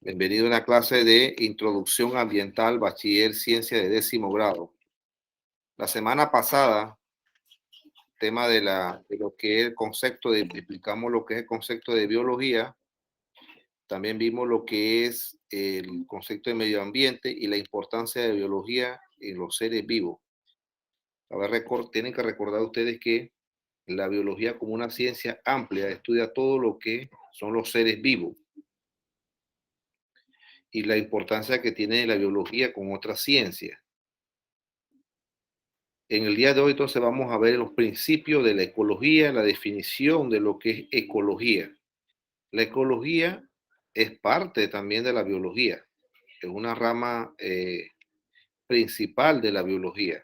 Bienvenido a una clase de Introducción Ambiental, Bachiller Ciencia de 10º grado. La semana pasada, tema de lo que es el concepto explicamos lo que es el concepto de biología. También vimos lo que es el concepto de medio ambiente y la importancia de biología en los seres vivos. A ver, tienen que recordar ustedes que la biología como una ciencia amplia estudia todo lo que son los seres vivos y la importancia que tiene la biología con otras ciencias. En el día de hoy entonces vamos a ver los principios de la ecología, la definición de lo que es ecología. La ecología es parte también de la biología, es una rama principal de la biología.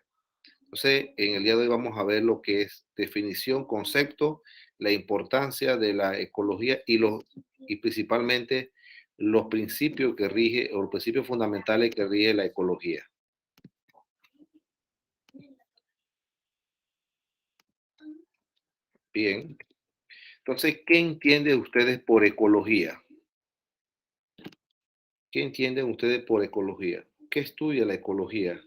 Entonces, en el día de hoy vamos a ver lo que es definición, concepto, la importancia de la ecología y principalmente los principios que rige o los principios fundamentales que rige la ecología. Bien. Entonces, ¿qué entienden ustedes por ecología? ¿Qué entienden ustedes por ecología? ¿Qué estudia la ecología?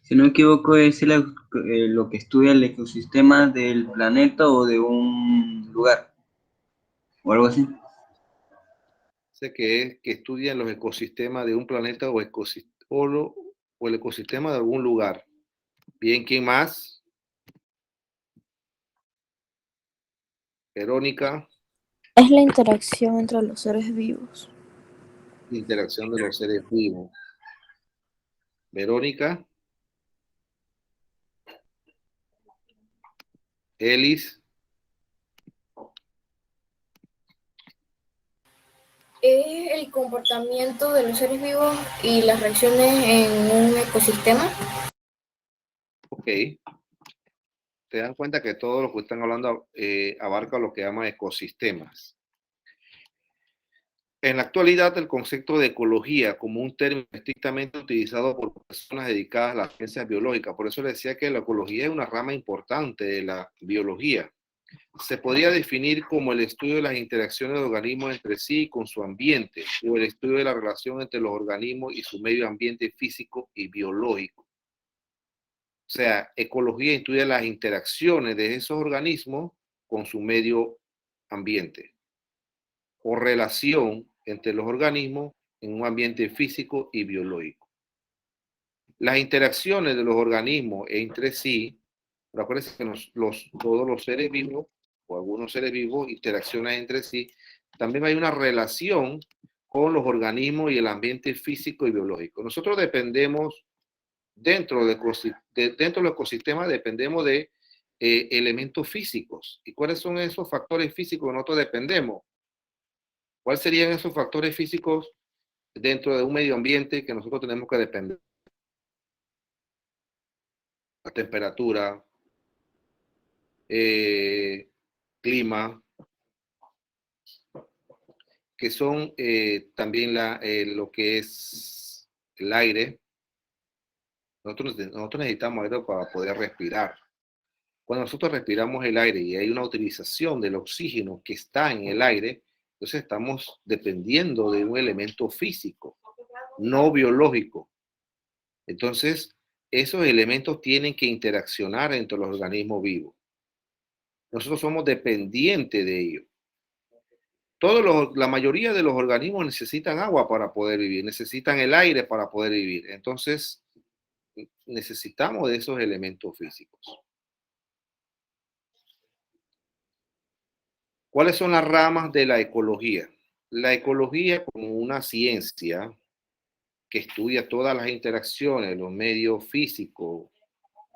Si no me equivoco, es lo que estudia el ecosistema del planeta o de un lugar, o algo así. Sé que es que estudian los ecosistemas de un planeta o el ecosistema de algún lugar. Bien, ¿quién más? Verónica. Es la interacción entre los seres vivos. Interacción de los seres vivos. Verónica. Elis. Es el comportamiento de los seres vivos y las reacciones en un ecosistema. Ok. Te dan cuenta que todo lo que están hablando abarca lo que llama ecosistemas. En la actualidad, el concepto de ecología como un término estrictamente utilizado por personas dedicadas a las ciencias biológicas. Por eso le decía que la ecología es una rama importante de la biología. Se podría definir como el estudio de las interacciones de organismos entre sí y con su ambiente, o el estudio de la relación entre los organismos y su medio ambiente físico y biológico. O sea, ecología estudia las interacciones de esos organismos con su medio ambiente o relación entre los organismos en un ambiente físico y biológico. Las interacciones de los organismos entre sí, acuérdense que todos los seres vivos o algunos seres vivos interaccionan entre sí, también hay una relación con los organismos y el ambiente físico y biológico. Nosotros dependemos, dentro del ecosistema, dependemos de elementos físicos. ¿Y cuáles son esos factores físicos que nosotros dependemos? ¿Cuáles serían esos factores físicos dentro de un medio ambiente que nosotros tenemos que depender? La temperatura, clima, que son también lo que es el aire. Nosotros necesitamos aire para poder respirar. Cuando nosotros respiramos el aire y hay una utilización del oxígeno que está en el aire, entonces estamos dependiendo de un elemento físico, no biológico. Entonces, esos elementos tienen que interaccionar entre los organismos vivos. Nosotros somos dependientes de ellos. La mayoría de los organismos necesitan agua para poder vivir, necesitan el aire para poder vivir. Entonces, necesitamos de esos elementos físicos. ¿Cuáles son las ramas de la ecología? La ecología como una ciencia que estudia todas las interacciones, los medios físicos,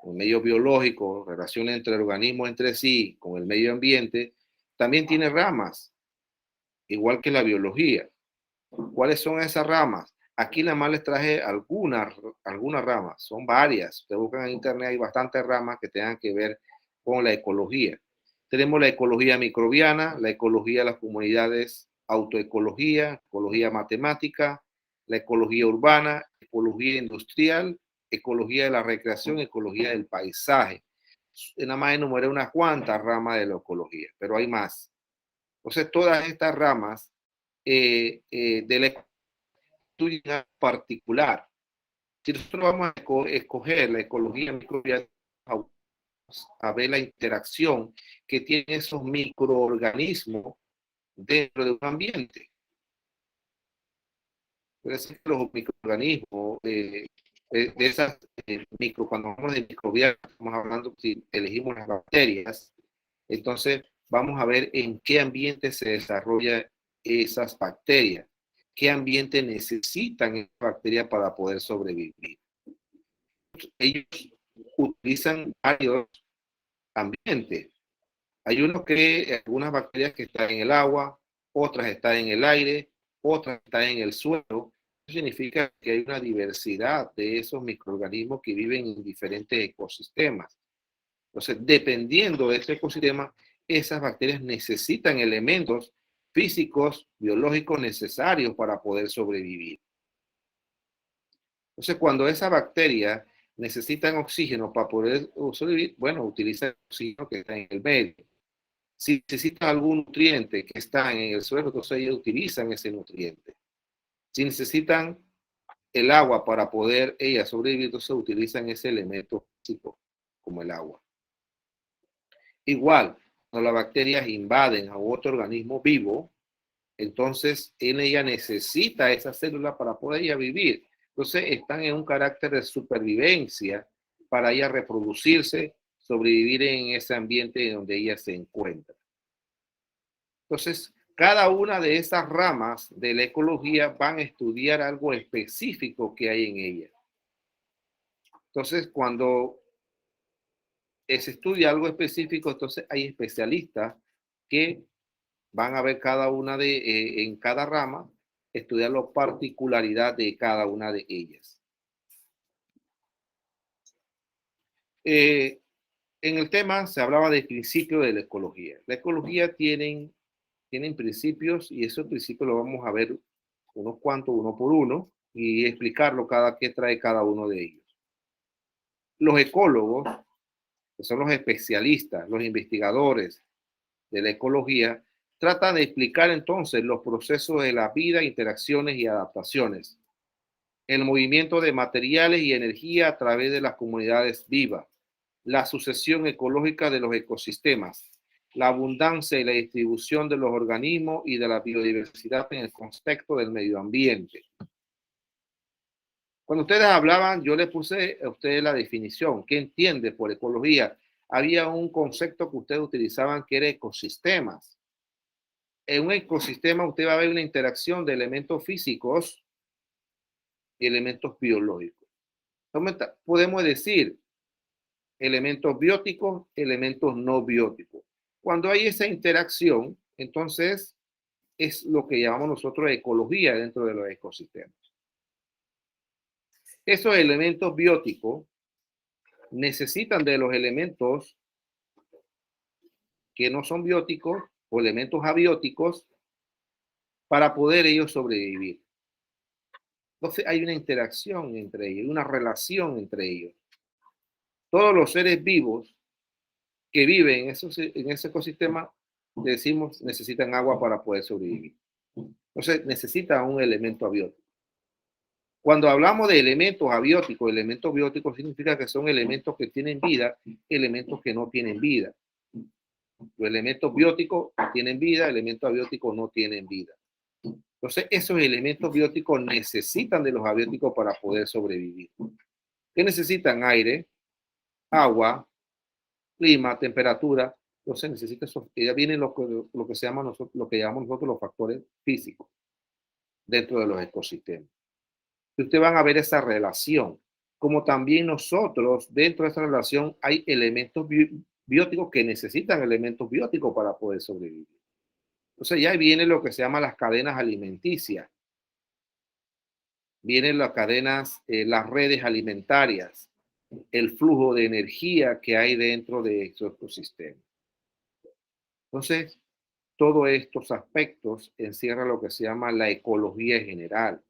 los medios biológicos, relaciones entre organismos entre sí, con el medio ambiente, también tiene ramas, igual que la biología. ¿Cuáles son esas ramas? Aquí nada más les traje algunas ramas, son varias. Ustedes buscan en internet, hay bastantes ramas que tengan que ver con la ecología. Tenemos la ecología microbiana, la ecología de las comunidades, autoecología, ecología matemática, la ecología urbana, ecología industrial, ecología de la recreación, ecología del paisaje. Nada más enumeré unas cuantas ramas de la ecología, pero hay más. Entonces, todas estas ramas de la estudia particular. Si nosotros vamos a escoger la ecología microbiana, a ver la interacción que tienen esos microorganismos dentro de un ambiente. Puede ser que los microorganismos de esas cuando hablamos de microbiana, estamos hablando, si elegimos las bacterias, entonces vamos a ver en qué ambiente se desarrollan esas bacterias, qué ambiente necesitan esas bacterias para poder sobrevivir. Ellos utilizan varios ambientes. Hay algunas bacterias que están en el agua, otras están en el aire, otras están en el suelo. Eso significa que hay una diversidad de esos microorganismos que viven en diferentes ecosistemas. Entonces, dependiendo de este ecosistema, esas bacterias necesitan elementos físicos, biológicos necesarios para poder sobrevivir. Entonces, cuando esas bacterias necesitan oxígeno para poder sobrevivir, bueno, utilizan el oxígeno que está en el medio. Si necesitan algún nutriente que está en el suelo, entonces ellos utilizan ese nutriente. Si necesitan el agua para poder ellas sobrevivir, entonces utilizan ese elemento físico, como el agua. Igual, cuando las bacterias invaden a otro organismo vivo, entonces ella necesita esa célula para poder ella vivir. Entonces están en un carácter de supervivencia para ella reproducirse, sobrevivir en ese ambiente donde ella se encuentra. Entonces, cada una de esas ramas de la ecología van a estudiar algo específico que hay en ella. Entonces, cuando se estudia algo específico, entonces hay especialistas que van a ver cada una en cada rama, estudiar la particularidad de cada una de ellas. En el tema se hablaba del principio de la ecología. La ecología tienen principios y esos principios los vamos a ver unos cuantos, uno por uno, y explicarlo qué trae cada uno de ellos. Los ecólogos, que son los especialistas, los investigadores de la ecología, tratan de explicar entonces los procesos de la vida, interacciones y adaptaciones, el movimiento de materiales y energía a través de las comunidades vivas, la sucesión ecológica de los ecosistemas, la abundancia y la distribución de los organismos y de la biodiversidad en el contexto del medio ambiente. Cuando ustedes hablaban, yo le puse a ustedes la definición. ¿Qué entiende por ecología? Había un concepto que ustedes utilizaban que era ecosistemas. En un ecosistema usted va a ver una interacción de elementos físicos y elementos biológicos. Entonces, podemos decir elementos bióticos, elementos no bióticos. Cuando hay esa interacción, entonces es lo que llamamos nosotros ecología dentro de los ecosistemas. Esos elementos bióticos necesitan de los elementos que no son bióticos o elementos abióticos para poder ellos sobrevivir. Entonces hay una interacción entre ellos, una relación entre ellos. Todos los seres vivos que viven en ese ecosistema, decimos, necesitan agua para poder sobrevivir. Entonces necesitan un elemento abiótico. Cuando hablamos de elementos bióticos significa que son elementos que tienen vida, elementos que no tienen vida. Los elementos bióticos tienen vida, elementos abióticos no tienen vida. Entonces, esos elementos bióticos necesitan de los abióticos para poder sobrevivir. ¿Qué necesitan? Aire, agua, clima, temperatura. Entonces necesita eso. Ya vienen lo que llamamos nosotros los factores físicos dentro de los ecosistemas. Y ustedes van a ver esa relación. Como también nosotros, dentro de esa relación, hay elementos bióticos que necesitan elementos bióticos para poder sobrevivir. Entonces ya viene lo que se llama las cadenas alimenticias. Vienen las cadenas, las redes alimentarias, el flujo de energía que hay dentro de estos ecosistemas. Entonces, todos estos aspectos encierran lo que se llama la ecología general.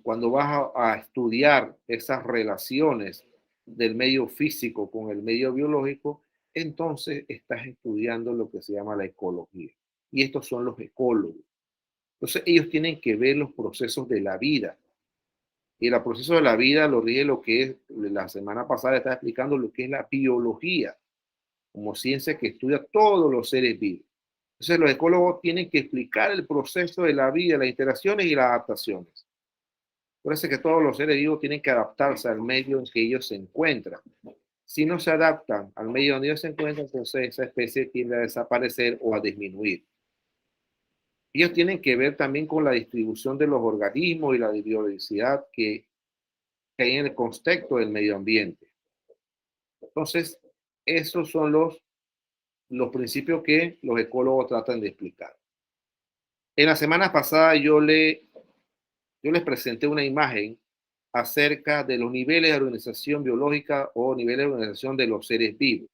Cuando vas a estudiar esas relaciones del medio físico con el medio biológico, entonces estás estudiando lo que se llama la ecología. Y estos son los ecólogos. Entonces ellos tienen que ver los procesos de la vida. Y el proceso de la vida lo rige lo que es, la semana pasada estaba explicando lo que es la biología, como ciencia que estudia todos los seres vivos. Entonces los ecólogos tienen que explicar el proceso de la vida, las interacciones y las adaptaciones. Por eso es que todos los seres vivos tienen que adaptarse al medio en que ellos se encuentran. Si no se adaptan al medio donde ellos se encuentran, entonces esa especie tiende a desaparecer o a disminuir. Ellos tienen que ver también con la distribución de los organismos y la biodiversidad que hay en el contexto del medio ambiente. Entonces, esos son los principios que los ecólogos tratan de explicar. En la semana pasada yo les presenté una imagen acerca de los niveles de organización biológica o niveles de organización de los seres vivos.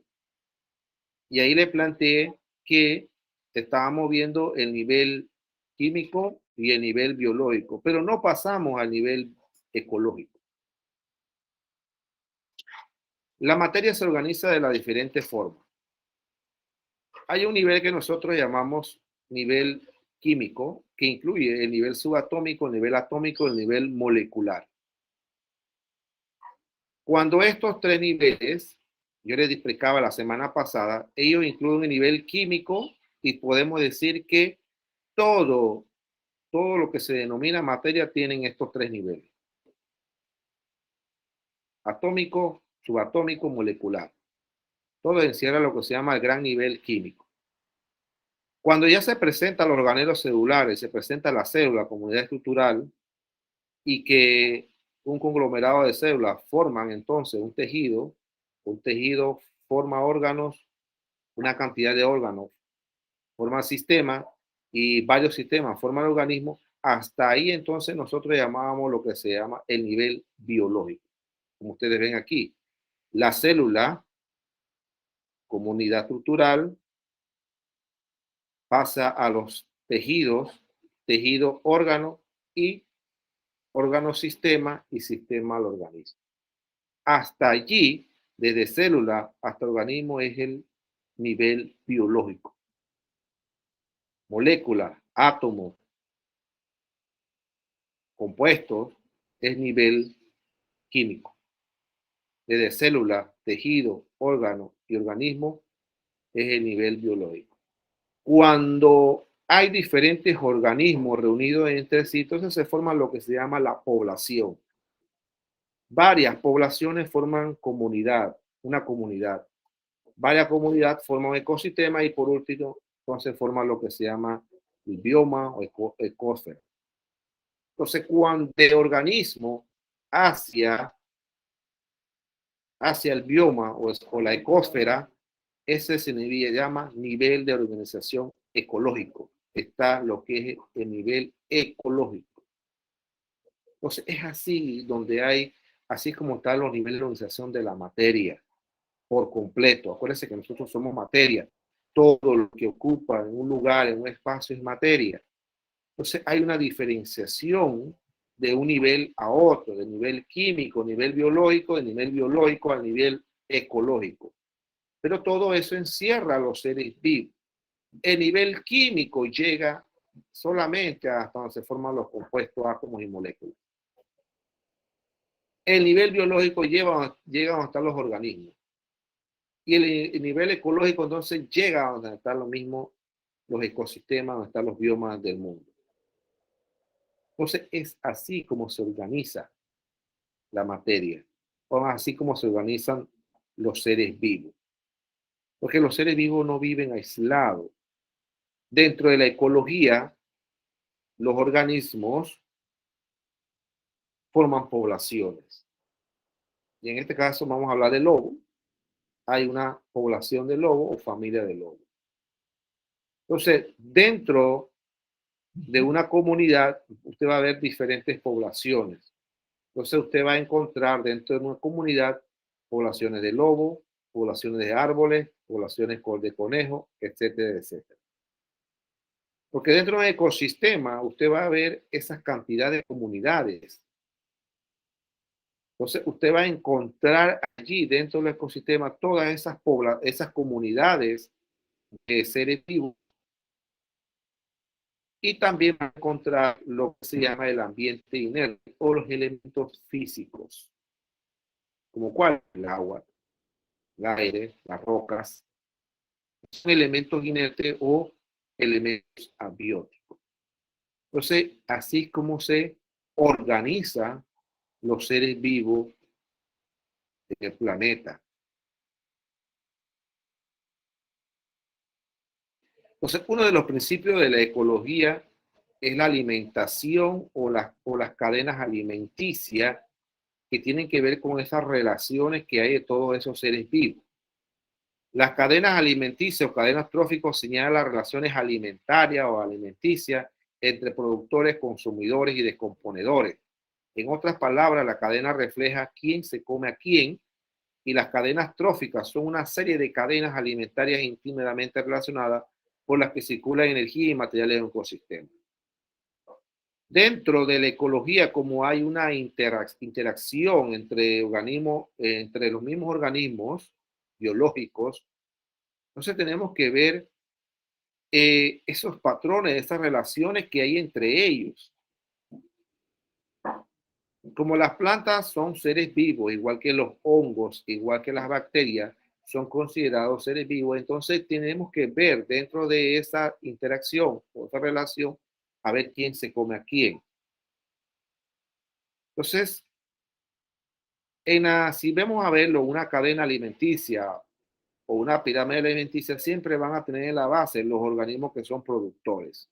Y ahí le planteé que estábamos viendo el nivel químico y el nivel biológico, pero no pasamos al nivel ecológico. La materia se organiza de las diferentes formas. Hay un nivel que nosotros llamamos nivel químico, que incluye el nivel subatómico, el nivel atómico, el nivel molecular. Cuando estos tres niveles, yo les explicaba la semana pasada, ellos incluyen el nivel químico y podemos decir que todo lo que se denomina materia tienen estos tres niveles: atómico, subatómico, molecular. Todo encierra lo que se llama el gran nivel químico. Cuando ya se presentan los organelos celulares, se presenta la célula, comunidad estructural, y que un conglomerado de células forman entonces un tejido forma órganos, una cantidad de órganos, forma sistema y varios sistemas forman organismos. Hasta ahí entonces nosotros llamábamos lo que se llama el nivel biológico. Como ustedes ven aquí, la célula como unidad estructural pasa a los tejidos, tejido órgano y órgano sistema y sistema al organismo. Hasta allí, desde célula hasta organismo, es el nivel biológico. Moléculas, átomos, compuestos, es nivel químico. Desde célula, tejido, órgano y organismo es el nivel biológico. Cuando hay diferentes organismos reunidos entre sí, entonces se forma lo que se llama la población. Varias poblaciones forman comunidad, una comunidad. Varias comunidades forman un ecosistema y por último, entonces forma lo que se llama el bioma o ecosfera. Entonces, cuando el organismo hacia el bioma o la ecosfera, ese se llama nivel de organización ecológico. Está lo que es el nivel ecológico. Entonces, es así donde hay, así como están los niveles de organización de la materia por completo. Acuérdense que nosotros somos materia. Todo lo que ocupa en un lugar, en un espacio, es materia. Entonces, hay una diferenciación de un nivel a otro, de nivel químico, nivel biológico, de nivel biológico al nivel ecológico. Pero todo eso encierra a los seres vivos. El nivel químico llega solamente hasta donde se forman los compuestos, átomos y moléculas. El nivel biológico llega a están los organismos. Y el nivel ecológico entonces llega a donde están lo mismo los ecosistemas, donde están los biomas del mundo. Entonces es así como se organiza la materia, o así como se organizan los seres vivos. Porque los seres vivos no viven aislados. Dentro de la ecología, los organismos forman poblaciones. Y en este caso vamos a hablar de lobo. Hay una población de lobo o familia de lobo. Entonces, dentro de una comunidad, usted va a ver diferentes poblaciones. Entonces, usted va a encontrar dentro de una comunidad poblaciones de lobo, poblaciones de árboles, poblaciones de conejos, etcétera, etcétera. Porque dentro del ecosistema usted va a ver esas cantidades de comunidades. Entonces, usted va a encontrar allí dentro del ecosistema todas esas comunidades de seres vivos y también va a encontrar lo que se llama el ambiente inerte o los elementos físicos, como cuál, el agua, el aire, las rocas, son elementos inertes o elementos abióticos. Entonces, así es como se organizan los seres vivos en el planeta. Entonces, uno de los principios de la ecología es la alimentación o las cadenas alimenticias que tienen que ver con esas relaciones que hay de todos esos seres vivos. Las cadenas alimenticias o cadenas tróficas señalan las relaciones alimentarias o alimenticias entre productores, consumidores y descomponedores. En otras palabras, la cadena refleja quién se come a quién, y las cadenas tróficas son una serie de cadenas alimentarias íntimamente relacionadas por las que circula energía y materiales en un ecosistema. Dentro de la ecología, como hay una interacción entre organismos, entre los mismos organismos biológicos, entonces tenemos que ver esos patrones, esas relaciones que hay entre ellos. Como las plantas son seres vivos, igual que los hongos, igual que las bacterias, son considerados seres vivos, entonces tenemos que ver dentro de esa interacción o esa relación a ver quién se come a quién. Entonces, si vemos a verlo, una cadena alimenticia o una pirámide alimenticia siempre van a tener en la base los organismos que son productores.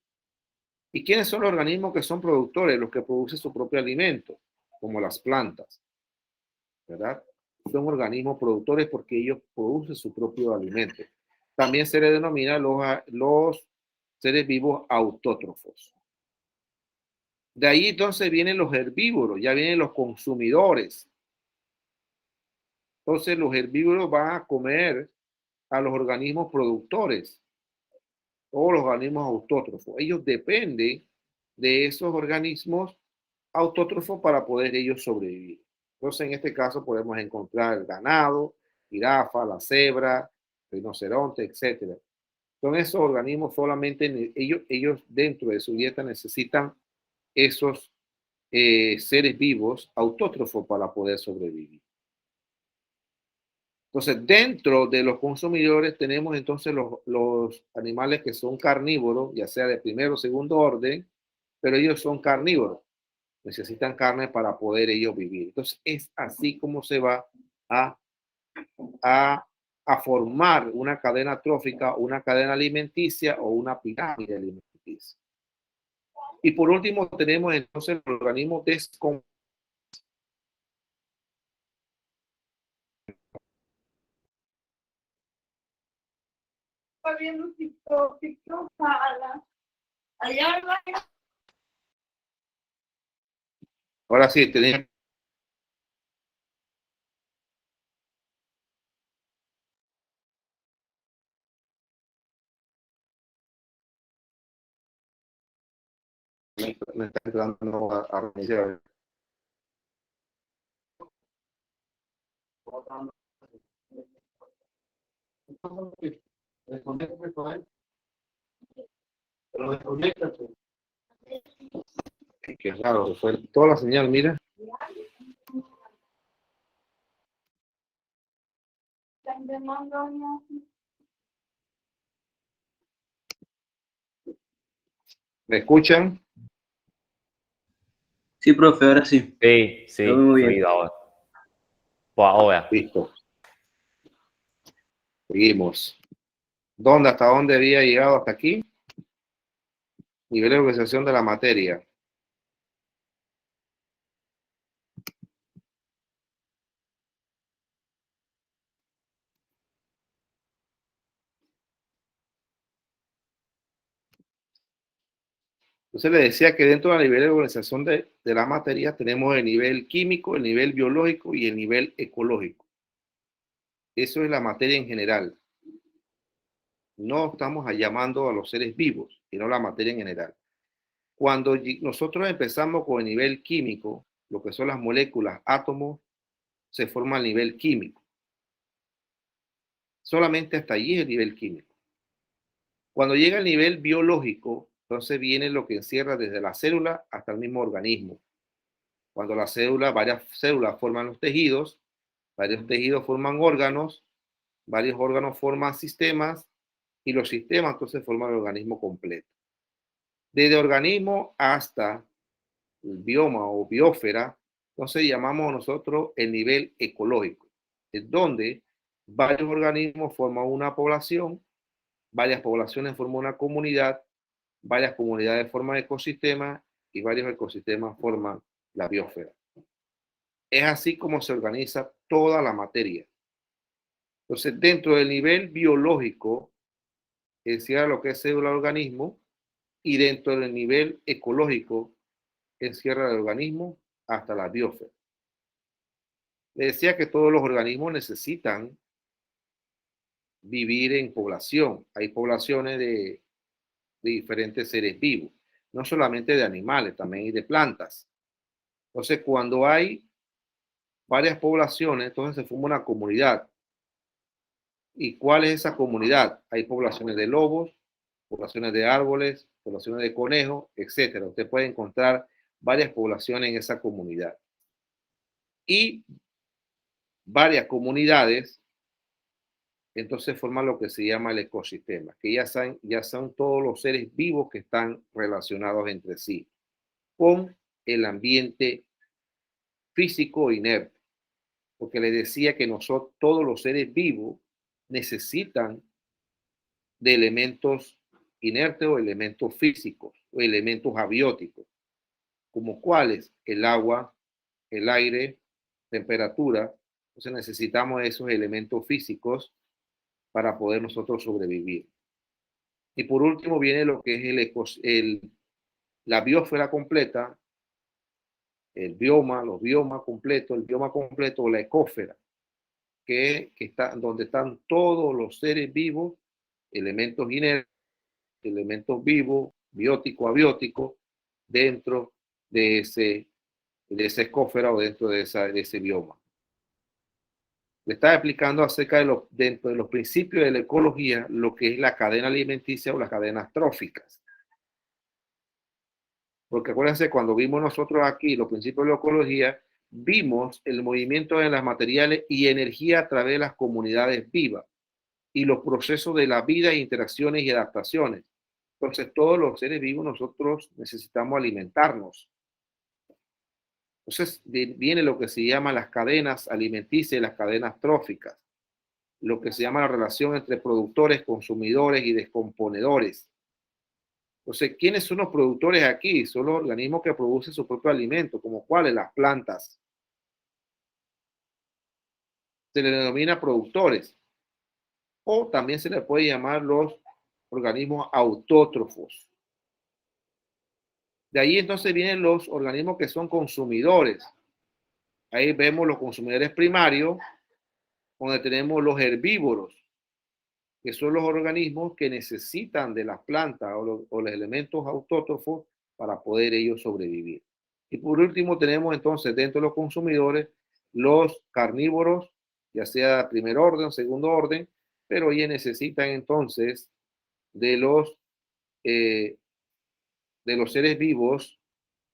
¿Y quiénes son los organismos que son productores? Los que producen su propio alimento, como las plantas, ¿verdad? Son organismos productores porque ellos producen su propio alimento. También se le denomina los seres vivos autótrofos. De ahí entonces vienen los herbívoros, ya vienen los consumidores. Entonces los herbívoros van a comer a los organismos productores o los organismos autótrofos. Ellos dependen de esos organismos autótrofos para poder ellos sobrevivir. Entonces en este caso podemos encontrar el ganado, jirafa, la cebra, rinoceronte, etc. Son esos organismos solamente, ellos dentro de su dieta necesitan esos seres vivos autótrofos para poder sobrevivir. Entonces, dentro de los consumidores tenemos entonces los animales que son carnívoros, ya sea de primero o segundo orden, pero ellos son carnívoros. Necesitan carne para poder ellos vivir. Entonces, es así como se va a formar una cadena trófica, una cadena alimenticia o una pirámide alimenticia. Y por último tenemos entonces el organismo descompuesto. Viendo TikTok, allá Ahora sí, tenemos. Me está entrando a reiniciar. Qué raro, fue toda la señal, mira. ¿Me escuchan? Sí, profe, ahora sí. Sí, sí, Todo muy bien. fluido ahora. Pues ahora. Listo. Seguimos. ¿Hasta dónde había llegado hasta aquí? Nivel de organización de la materia. Entonces le decía que dentro del nivel de organización de la materia tenemos el nivel químico, el nivel biológico y el nivel ecológico. Eso es la materia en general. No estamos llamando a los seres vivos, sino la materia en general. Cuando nosotros empezamos con el nivel químico, lo que son las moléculas, átomos, se forma a nivel químico. Solamente hasta allí es el nivel químico. Cuando llega al nivel biológico, entonces viene lo que encierra desde la célula hasta el mismo organismo. Cuando la célula, varias células forman los tejidos, varios tejidos forman órganos, varios órganos forman sistemas y los sistemas entonces forman el organismo completo. Desde organismo hasta el bioma o biosfera, entonces llamamos nosotros el nivel ecológico, es donde varios organismos forman una población, varias poblaciones forman una comunidad, varias comunidades forman ecosistemas y varios ecosistemas forman la biosfera. Es así como se organiza toda la materia. Entonces, dentro del nivel biológico, encierra lo que es célula organismo, y dentro del nivel ecológico, encierra el organismo hasta la biosfera. Le decía que todos los organismos necesitan vivir en población. Hay poblaciones de diferentes seres vivos, no solamente de animales, también hay de plantas. Entonces, cuando hay varias poblaciones, entonces se forma una comunidad. ¿Y cuál es esa comunidad? Hay poblaciones de lobos, poblaciones de árboles, poblaciones de conejos, etcétera. Usted puede encontrar varias poblaciones en esa comunidad. Y varias comunidades, entonces forman lo que se llama el ecosistema, que ya son todos los seres vivos que están relacionados entre sí, con el ambiente físico inerte. Porque les decía que nosotros, todos los seres vivos, necesitan de elementos inertes o elementos físicos o elementos abióticos, como cuáles: el agua, el aire, temperatura. Entonces necesitamos esos elementos físicos para poder nosotros sobrevivir. Y por último viene lo que es la biosfera completa, el bioma, los biomas completos, el bioma completo o la ecósfera, que está donde están todos los seres vivos, elementos inertes, elementos vivos, biótico, abiótico, dentro de esa ecósfera o dentro de ese bioma. Le estaba explicando acerca dentro de los principios de la ecología, lo que es la cadena alimenticia o las cadenas tróficas. Porque acuérdense, cuando vimos nosotros aquí los principios de la ecología, vimos el movimiento de las materiales y energía a través de las comunidades vivas y los procesos de la vida, interacciones y adaptaciones. Entonces, todos los seres vivos nosotros necesitamos alimentarnos. Entonces, viene lo que se llama las cadenas alimenticias y las cadenas tróficas, lo que se llama la relación entre productores, consumidores y descomponedores. Entonces, ¿quiénes son los productores aquí? Son los organismos que producen su propio alimento, como cuáles: las plantas. Se les denomina productores, o también se les puede llamar los organismos autótrofos. De ahí entonces vienen los organismos que son consumidores. Ahí vemos los consumidores primarios, donde tenemos los herbívoros, que son los organismos que necesitan de las plantas o los elementos autótrofos para poder ellos sobrevivir. Y por último tenemos entonces dentro de los consumidores los carnívoros, ya sea primer orden, segundo orden, pero ellos necesitan entonces de los seres vivos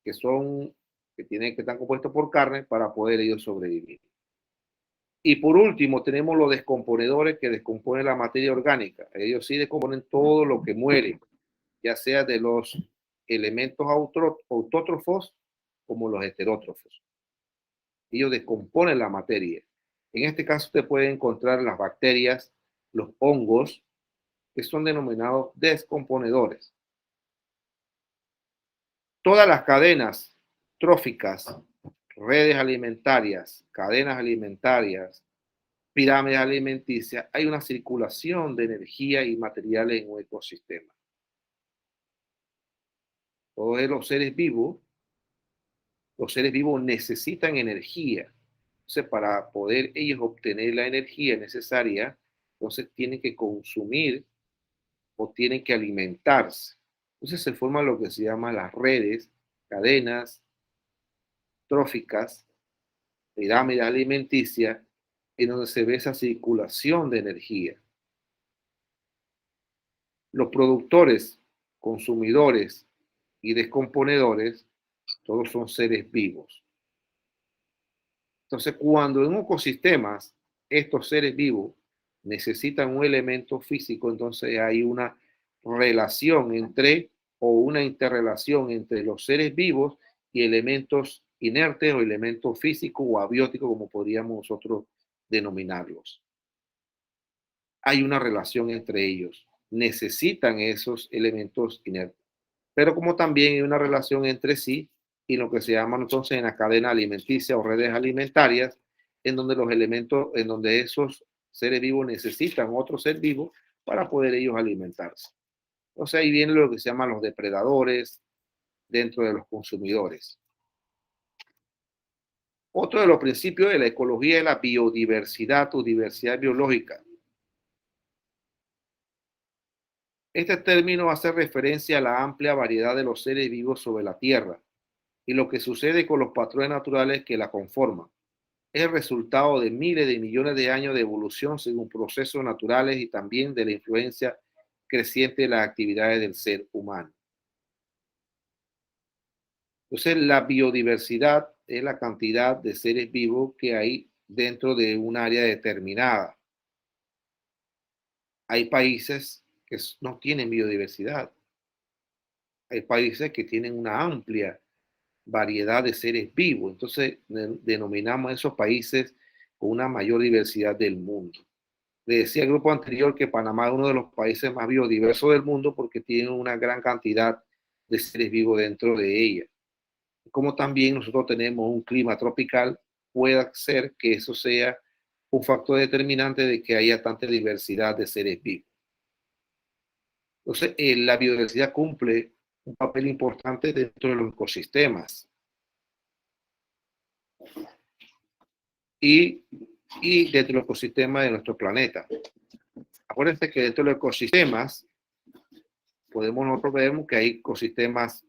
que están compuestos por carne para poder ellos sobrevivir. Y por último tenemos los descomponedores, que descomponen la materia orgánica. Ellos sí descomponen todo lo que muere, ya sea de los elementos autótrofos como los heterótrofos. Ellos descomponen la materia. En este caso usted puede encontrar las bacterias, los hongos, que son denominados descomponedores. Todas las cadenas tróficas, redes alimentarias, cadenas alimentarias, pirámides alimenticias, hay una circulación de energía y materiales en un ecosistema. Todos los seres vivos necesitan energía. Entonces, para poder ellos obtener la energía necesaria, entonces tienen que consumir o tienen que alimentarse. Entonces se forman lo que se llama las redes, cadenas tróficas, pirámide alimenticia, en donde se ve esa circulación de energía. Los productores, consumidores y descomponedores, todos son seres vivos. Entonces, cuando en ecosistemas estos seres vivos necesitan un elemento físico, entonces hay una relación entre o una interrelación entre los seres vivos y elementos inertes o elementos físicos o abióticos, como podríamos nosotros denominarlos. Hay una relación entre ellos. Necesitan esos elementos inertes. Pero como también hay una relación entre sí y lo que se llama entonces en la cadena alimenticia o redes alimentarias, en donde los elementos, en donde esos seres vivos necesitan otro ser vivo para poder ellos alimentarse. O sea, ahí viene lo que se llaman los depredadores dentro de los consumidores. Otro de los principios de la ecología es la biodiversidad o diversidad biológica. Este término hace referencia a la amplia variedad de los seres vivos sobre la Tierra y lo que sucede con los patrones naturales que la conforman. Es el resultado de miles de millones de años de evolución según procesos naturales y también de la influencia creciente de las actividades del ser humano. Entonces, la biodiversidad es la cantidad de seres vivos que hay dentro de un área determinada. Hay países que no tienen biodiversidad. Hay países que tienen una amplia variedad de seres vivos. Entonces, denominamos a esos países con una mayor diversidad del mundo. Le decía al grupo anterior que Panamá es uno de los países más biodiversos del mundo porque tiene una gran cantidad de seres vivos dentro de ella. Como también nosotros tenemos un clima tropical, puede ser que eso sea un factor determinante de que haya tanta diversidad de seres vivos. Entonces, la biodiversidad cumple un papel importante dentro de los ecosistemas. Y dentro del ecosistema de nuestro planeta. Acuérdense que dentro de los ecosistemas nosotros vemos que hay ecosistemas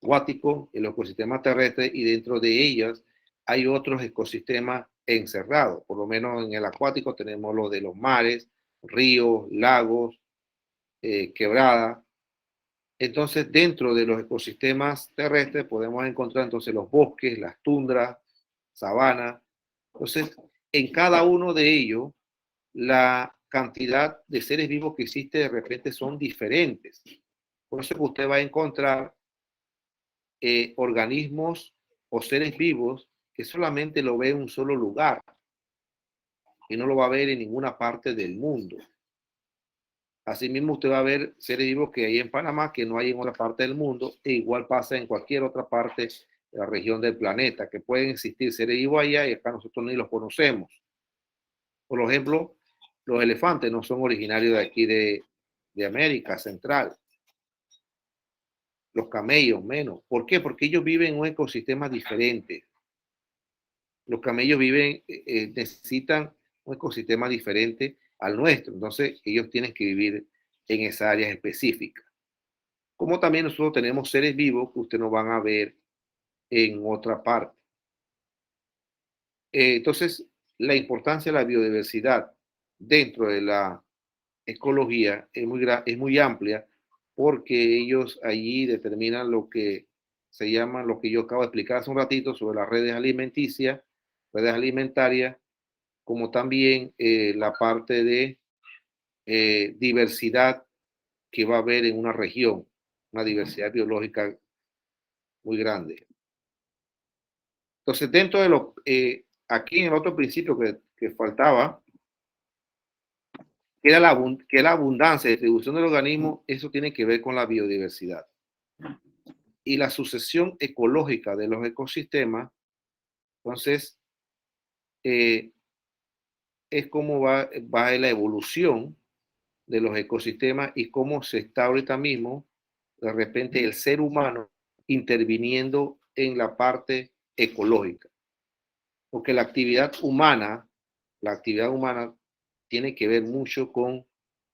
acuáticos y los ecosistemas terrestres y dentro de ellos hay otros ecosistemas encerrados. Por lo menos en el acuático tenemos los de los mares, ríos, lagos, quebradas. Entonces dentro de los ecosistemas terrestres podemos encontrar entonces los bosques, las tundras, sabanas. Entonces, en cada uno de ellos, la cantidad de seres vivos que existe de repente son diferentes. Por eso que usted va a encontrar organismos o seres vivos que solamente lo ve en un solo lugar y no lo va a ver en ninguna parte del mundo. Asimismo, usted va a ver seres vivos que hay en Panamá que no hay en otra parte del mundo e igual pasa en cualquier otra parte de la región del planeta, que pueden existir seres vivos allá y acá nosotros ni los conocemos. Por ejemplo, los elefantes no son originarios de aquí de América Central. Los camellos menos. ¿Por qué? Porque ellos viven en un ecosistema diferente. Los camellos necesitan un ecosistema diferente al nuestro. Entonces, ellos tienen que vivir en esa área específica. Como también nosotros tenemos seres vivos que ustedes no van a ver en otra parte. Entonces, la importancia de la biodiversidad dentro de la ecología es muy amplia porque ellos allí determinan lo que se llama, lo que yo acabo de explicar hace un ratito sobre las redes alimenticias, redes alimentarias, como también la parte de diversidad que va a haber en una región, una diversidad biológica muy grande. Entonces, dentro de lo, aquí en el otro principio que faltaba, que la abundancia y distribución del organismo, eso tiene que ver con la biodiversidad. Y la sucesión ecológica de los ecosistemas, entonces, es cómo va la evolución de los ecosistemas y cómo se está ahorita mismo, de repente, el ser humano interviniendo en la parte ecológica. Porque la actividad humana tiene que ver mucho con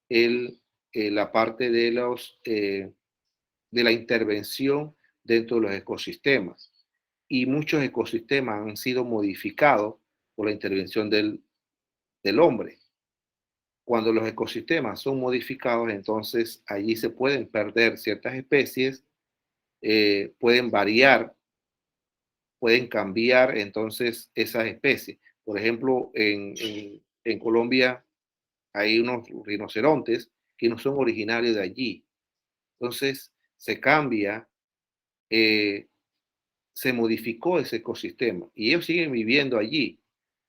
la parte de la intervención dentro de los ecosistemas. y muchos ecosistemas han sido modificados por la intervención del hombre. Cuando los ecosistemas son modificados, entonces allí se pueden perder ciertas especies, pueden variar, pueden cambiar entonces esas especies. Por ejemplo, en Colombia hay unos rinocerontes que no son originarios de allí. Entonces se cambia, se modificó ese ecosistema y ellos siguen viviendo allí,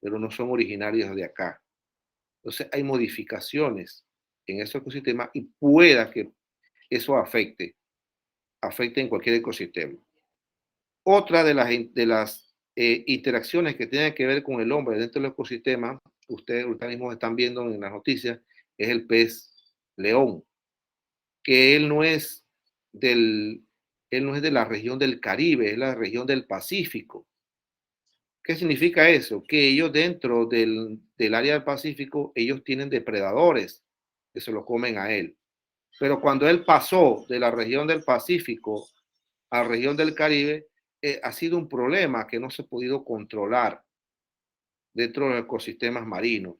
pero no son originarios de acá. Entonces hay modificaciones en ese ecosistema y pueda que eso afecte en cualquier ecosistema. Otra de las interacciones que tienen que ver con el hombre dentro del ecosistema, ustedes ahorita mismo están viendo en las noticias, es el pez león, que él no es de la región del Caribe, es la región del Pacífico. ¿Qué significa eso? Que ellos dentro del área del Pacífico, ellos tienen depredadores que se lo comen a él. Pero cuando él pasó de la región del Pacífico a la región del Caribe, ha sido un problema que no se ha podido controlar dentro de los ecosistemas marinos,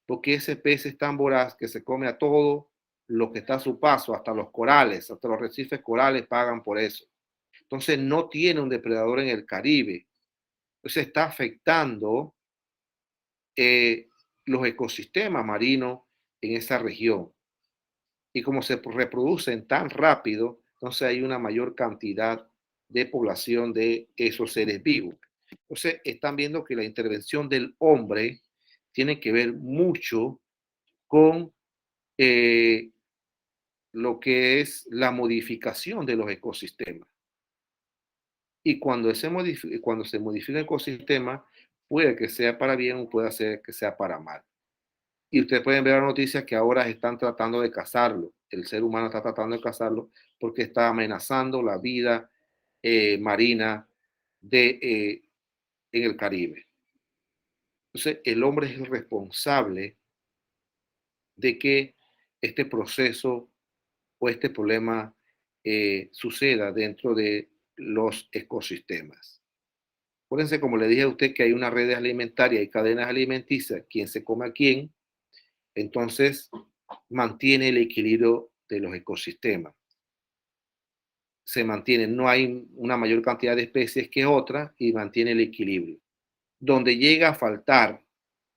porque ese pez es tan voraz que se come a todo lo que está a su paso, hasta los corales, hasta los arrecifes corales pagan por eso. Entonces no tiene un depredador en el Caribe. Entonces está afectando los ecosistemas marinos en esa región. Y como se reproducen tan rápido, entonces hay una mayor cantidad de población de esos seres vivos. Entonces están viendo que la intervención del hombre tiene que ver mucho con lo que es la modificación de los ecosistemas. Y cuando se modifica el ecosistema, puede que sea para bien o puede ser que sea para mal. Y ustedes pueden ver la noticia que ahora están tratando de cazarlo. El ser humano está tratando de cazarlo porque está amenazando la vida marina en el Caribe. Entonces, el hombre es el responsable de que este proceso o este problema suceda dentro de los ecosistemas. Acuérdense, como le dije a usted, que hay una red alimentaria y cadenas alimenticias, quién se come a quién, entonces mantiene el equilibrio de los ecosistemas. Se mantiene, no hay una mayor cantidad de especies que otra y mantiene el equilibrio. Donde llega a faltar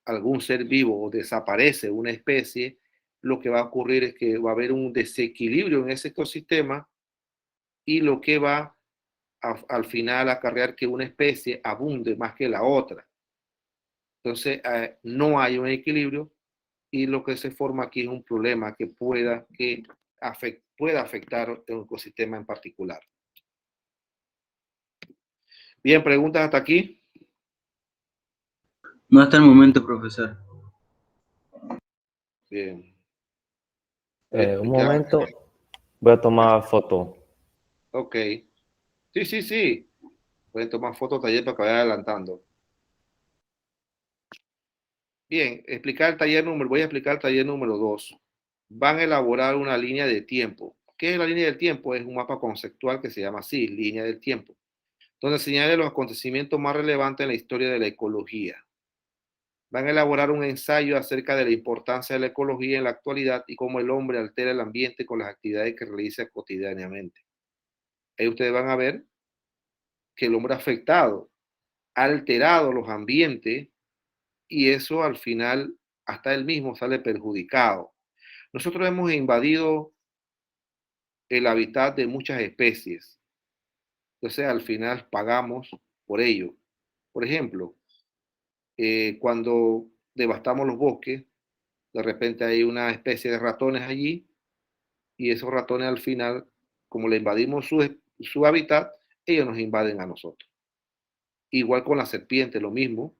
algún ser vivo o desaparece una especie, lo que va a ocurrir es que va a haber un desequilibrio en ese ecosistema y lo que va al final acarrear que una especie abunde más que la otra. Entonces, no hay un equilibrio y lo que se forma aquí es un problema que pueda afectar un ecosistema en particular. Bien, ¿preguntas hasta aquí? No hasta el momento, profesor. Bien. Un momento, voy a tomar foto. Ok. Sí. Pueden tomar fotos taller para que vaya adelantando. Bien, voy a explicar el taller número 2. Van a elaborar una línea de tiempo. ¿Qué es la línea del tiempo? Es un mapa conceptual que se llama así, línea del tiempo, donde señala los acontecimientos más relevantes en la historia de la ecología. Van a elaborar un ensayo acerca de la importancia de la ecología en la actualidad y cómo el hombre altera el ambiente con las actividades que realiza cotidianamente. Ahí ustedes van a ver que el hombre ha alterado los ambientes y eso al final hasta él mismo sale perjudicado. Nosotros hemos invadido el hábitat de muchas especies, entonces al final pagamos por ello. Por ejemplo, cuando devastamos los bosques, de repente hay una especie de ratones allí y esos ratones al final, como le invadimos su hábitat, ellos nos invaden a nosotros. Igual con la serpiente, lo mismo,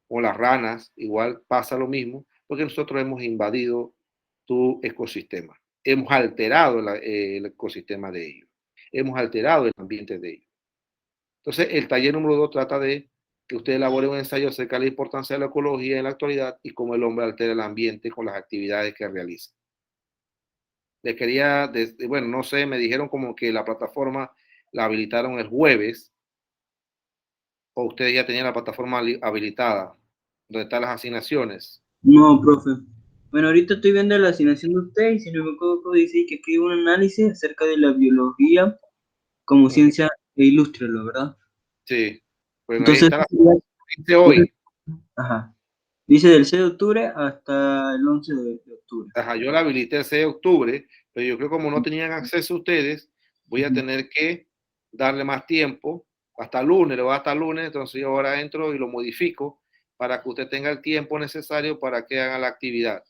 con las ranas, igual pasa lo mismo, porque nosotros hemos invadido tu ecosistema, hemos alterado el ecosistema de ellos, hemos alterado el ambiente de ellos. Entonces, el taller número 2 trata de que usted elabore un ensayo acerca de la importancia de la ecología en la actualidad y cómo el hombre altera el ambiente con las actividades que realiza. Le quería, bueno, no sé, me dijeron como que la plataforma la habilitaron el jueves, ¿O ustedes ya tenían la plataforma habilitada? ¿Dónde están las asignaciones? No, profe. Bueno, ahorita estoy viendo la asignación de usted y si no me equivoco dice que aquí hay un análisis acerca de la biología como ciencia e ilústrelo, ¿verdad? Sí. Bueno, ahí Entonces, está la dice hoy. ajá. Dice del 6 de octubre hasta el 11 de octubre. Ajá, yo la habilité el 6 de octubre, pero yo creo que como no tenían acceso ustedes, voy a tener que darle más tiempo, hasta lunes, le voy a dar hasta lunes, entonces yo ahora entro y lo modifico para que usted tenga el tiempo necesario para que haga la actividad,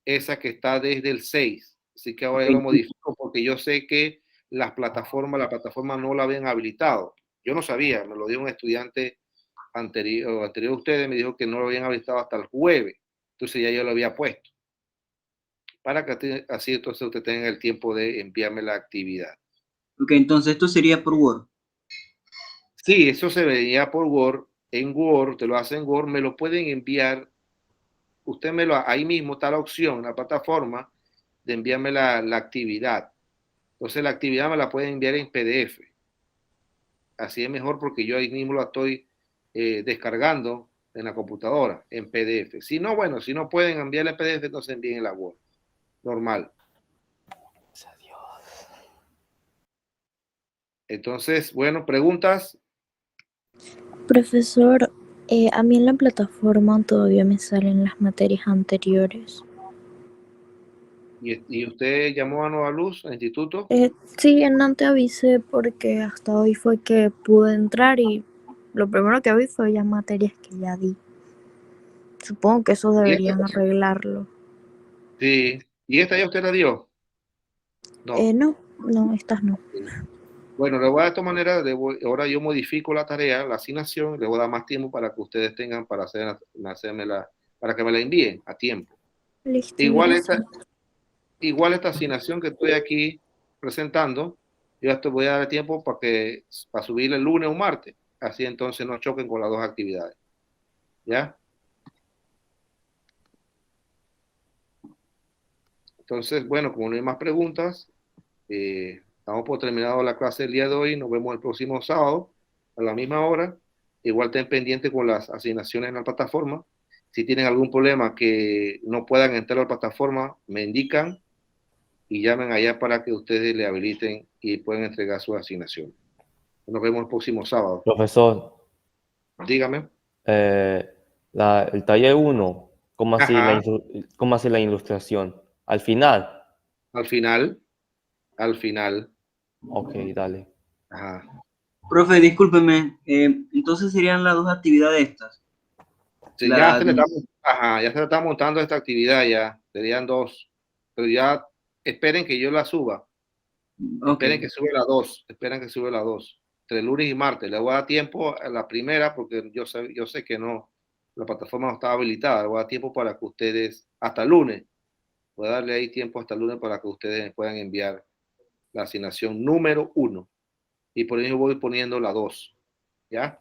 esa que está desde el 6. Así que ahora yo lo modifico porque yo sé que la plataforma no la habían habilitado. Yo no sabía, me lo dio un estudiante anterior a ustedes, me dijo que no lo habían habilitado hasta el jueves, entonces ya yo lo había puesto para que así entonces usted tenga el tiempo de enviarme la actividad. Ok, entonces esto sería por Word. Sí, eso se veía por Word, en Word, te lo hace en Word, me lo pueden enviar, ahí mismo está la opción, la plataforma, de enviarme la actividad. Entonces la actividad me la pueden enviar en PDF. Así es mejor porque yo ahí mismo la estoy descargando en la computadora, en PDF. Si no, bueno, si no pueden enviarla en PDF, entonces envíen la Word. Normal. Entonces, bueno, preguntas. Profesor, a mí en la plataforma todavía me salen las materias anteriores. ¿Y usted llamó a Nueva Luz, al instituto? Sí, no te avisé porque hasta hoy fue que pude entrar y lo primero que vi fue ya materias que ya di. Supongo que eso ¿Y esta? deberían arreglarlo. Sí. ¿Y esta ya usted la dio? No. No, estas no. Bueno, le voy a de esta manera, ahora yo modifico la tarea, la asignación, le voy a dar más tiempo para que ustedes tengan para para que me la envíen a tiempo. Listo, Igual gracias. esta asignación que estoy aquí presentando, yo esto voy a dar tiempo para subirla el lunes o martes, así entonces no choquen con las dos actividades. ¿Ya? Entonces, bueno, como no hay más preguntas, estamos por terminado la clase del día de hoy. Nos vemos el próximo sábado a la misma hora. Igual estén pendientes con las asignaciones en la plataforma. Si tienen algún problema que no puedan entrar a la plataforma, me indican y llamen allá para que ustedes le habiliten y puedan entregar su asignación. Nos vemos el próximo sábado. Profesor, Dígame. el taller 1, ¿cómo así Ajá, cómo así la ilustración? Al final. al final, al final. Ok, dale. Ajá. Profe, discúlpeme, entonces serían las dos actividades estas. Sí, ya La, ya se le está montando esta actividad ya. Serían dos. Pero ya esperen que yo la suba. ok, Esperen que sube la 2. Esperen que sube la 2. Entre lunes y martes. Le voy a dar tiempo a la primera porque yo sé que no. La plataforma no estaba habilitada. Le voy a dar tiempo para que ustedes, hasta el lunes, voy a darle ahí tiempo hasta el lunes para que ustedes puedan enviar la asignación número 1. Y por ello voy poniendo la 2. ¿Ya?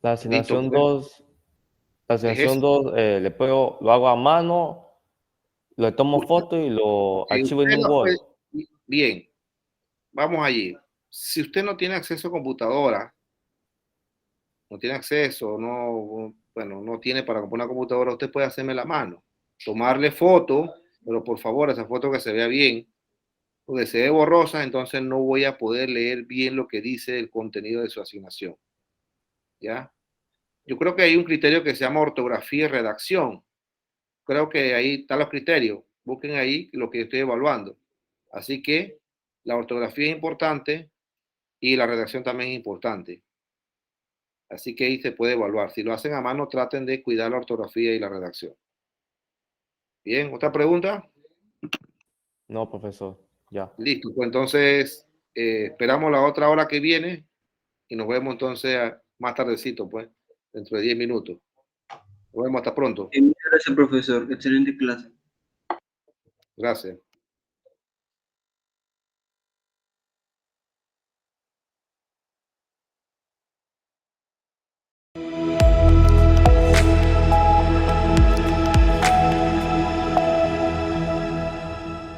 La Listo. asignación Pues, 2, la es asignación eso. 2 lo hago a mano, le tomo foto y lo archivo en Usted un no Word. puede. Bien. Vamos allí. Si usted no tiene acceso a computadora, no tiene acceso, bueno, no tiene para comprar una computadora, usted puede hacerme la mano, tomarle foto, pero por favor, esa foto que se vea bien, porque se ve borrosa, entonces no voy a poder leer bien lo que dice el contenido de su asignación. ¿Ya? Yo creo que hay un criterio que se llama ortografía y redacción. Creo que ahí están los criterios. Busquen ahí lo que estoy evaluando. Así que la ortografía es importante y la redacción también es importante. Así que ahí se puede evaluar. Si lo hacen a mano, traten de cuidar la ortografía y la redacción. Bien, ¿otra pregunta? No, profesor, ya. Listo, pues entonces esperamos la otra hora que viene y nos vemos entonces más tardecito, pues, dentro de 10 minutos. Nos vemos hasta pronto. muchas gracias, profesor, excelente clase. Gracias.